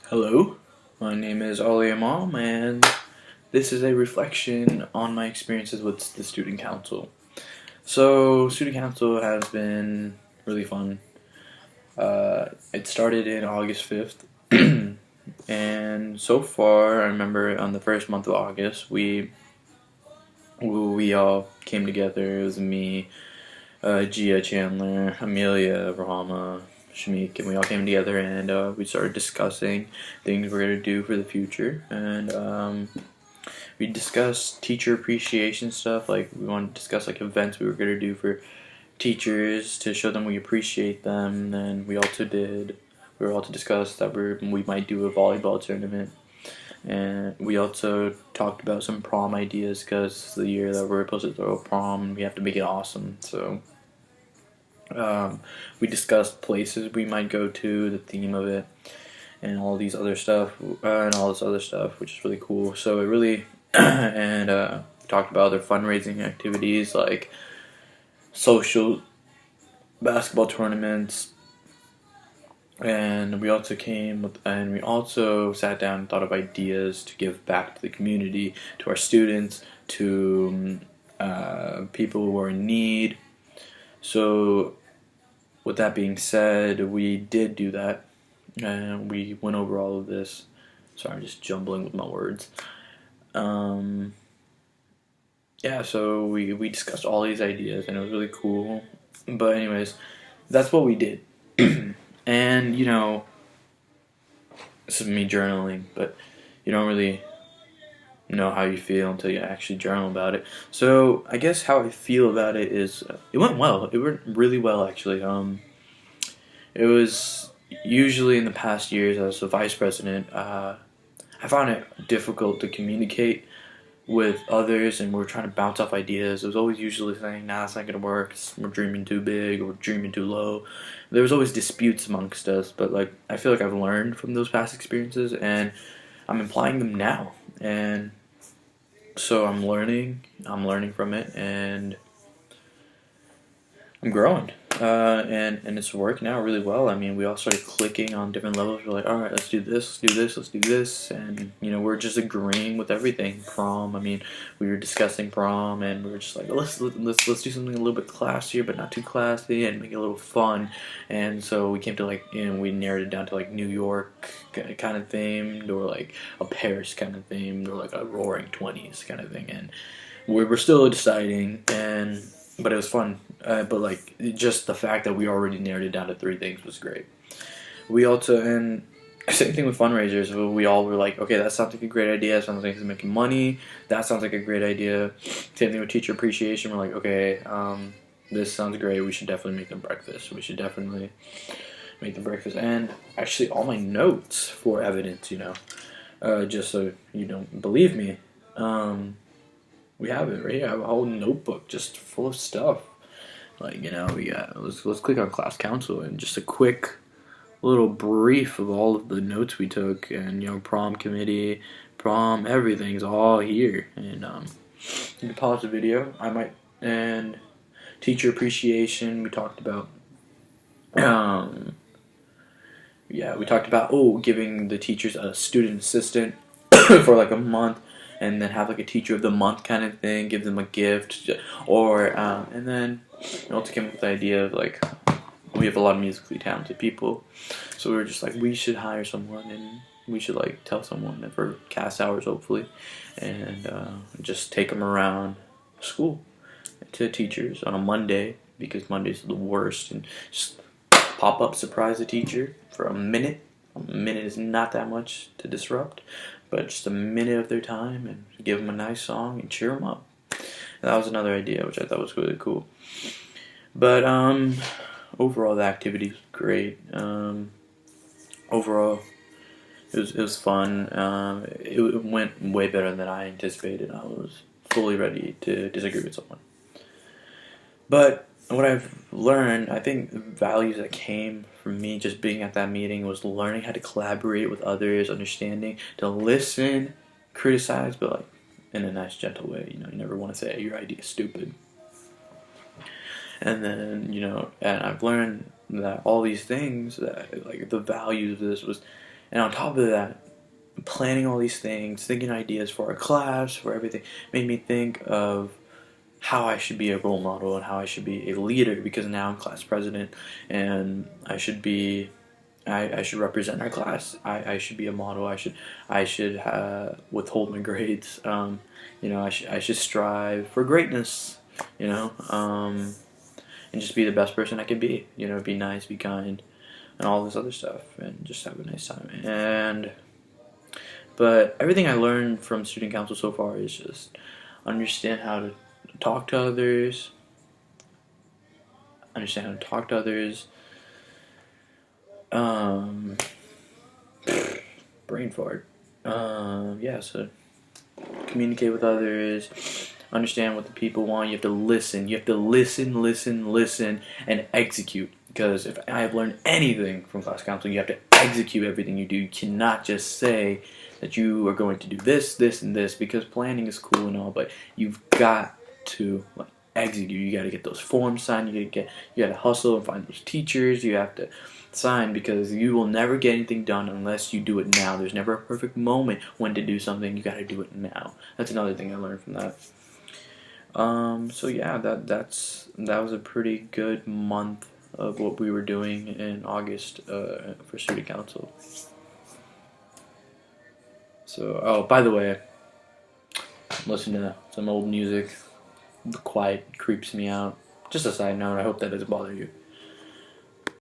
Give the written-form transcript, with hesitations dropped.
Hello, my name is Ali Imam, and this is a reflection on my experiences with the student council. So, student council has been really fun. It started in August 5th, and so far, I remember on the first month of August, we all came together. It was me, Gia, Chandler, Amelia, Rama, Shamik, and we all came together and we started discussing things we're gonna do for the future. And we discussed teacher appreciation stuff. Like we wanted to discuss like events we were gonna do for teachers to show them we appreciate them. And we were all to discuss that we might do a volleyball tournament. And we also talked about some prom ideas because it's the year that we're supposed to throw a prom and we have to make it awesome. So we discussed places we might go to, the theme of it, and all these other stuff, and all this other stuff, which is really cool. So it really, and talked about other fundraising activities like social basketball tournaments, and we also sat down and thought of ideas to give back to the community, to our students, to people who are in need. So, with that being said, we did do that, and we went over all of this. Sorry, I'm just jumbling with my words. Yeah, so we discussed all these ideas, and it was really cool. But anyways, that's what we did. And, this is me journaling, but you don't really know how you feel until you actually journal about it. So I guess how I feel about it is it went well. It went really well actually. It was usually in the past years as a vice president. I found it difficult to communicate with others, and we were trying to bounce off ideas. It was always usually saying, "Nah, it's not gonna work. We're dreaming too big, or we're dreaming too low." There was always disputes amongst us, but like I feel like I've learned from those past experiences, and I'm applying them now. And so I'm learning. I'm learning from it, and I'm growing. And it's working out really well. I mean, we all started clicking on different levels. We're like, all right, let's do this, let's do this, let's do this, and we're just agreeing with everything. Prom. I mean, we were discussing prom, and we were just like, let's do something a little bit classier, but not too classy, and make it a little fun. And so we came to like, we narrowed it down to like New York kind of themed, or like a Paris kind of themed, or like a Roaring Twenties kind of thing. And we were still deciding, but it was fun. But like just the fact that we already narrowed it down to three things was great. We also, and same thing with fundraisers. We all were like, okay, that sounds like a great idea. That sounds like it's making money. That sounds like a great idea. Same thing with teacher appreciation. We're like, okay, this sounds great. We should definitely make them breakfast. We should definitely make the breakfast. And actually, all my notes for evidence, just so you don't believe me. We have it right here. I have a whole notebook just full of stuff. Like, we got, let's click on class council and just a quick little brief of all of the notes we took, and prom committee, prom, everything's all here. And you can pause the video. And teacher appreciation, we talked about we talked about giving the teachers a student assistant for like a month, and then have like a teacher of the month kind of thing, give them a gift, or and then we also came up with the idea of like, we have a lot of musically talented people, so we were just like, we should hire someone, and we should like tell someone that for cast hours hopefully, and just take them around school to teachers on a Monday, because Mondays are the worst, and just pop up, surprise a teacher for a minute. A minute is not that much to disrupt, but just a minute of their time, and give them a nice song and cheer them up. And that was another idea, which I thought was really cool. But overall, the activity was great. Overall, it was fun. It went way better than I anticipated. I was fully ready to disagree with someone. But what I've learned, I think the values that came from me just being at that meeting was learning how to collaborate with others, understanding, to listen, criticize, but like in a nice, gentle way. You never want to say your idea is stupid. And then, and I've learned that all these things, that like the values of this was And on top of that, planning all these things, thinking ideas for our class, for everything, made me think of how I should be a role model and how I should be a leader, because now I'm class president and I should represent our class. I should be a model. I should withhold my grades. I should strive for greatness. You know, and just be the best person I can be. Be nice, be kind, and all this other stuff, and just have a nice time. But everything I learned from student council so far is just understand how to talk to others, understand how to talk to others. Um, brain fart. Yeah, so communicate with others, understand what the people want. You have to listen. You have to listen, listen, listen, and execute. Because if I have learned anything from class council, you have to execute everything you do. You cannot just say that you are going to do this, this, and this, because planning is cool and all, but you've got to execute. You got to get those forms signed. You got to hustle and find those teachers. You have to sign, because you will never get anything done unless you do it now. There's never a perfect moment when to do something. You got to do it now. That's another thing I learned from that. So yeah, that was a pretty good month of what we were doing in August for student council. So, oh, by the way, listen to some old music. The quiet creeps me out. Just a side note, I hope that doesn't bother you.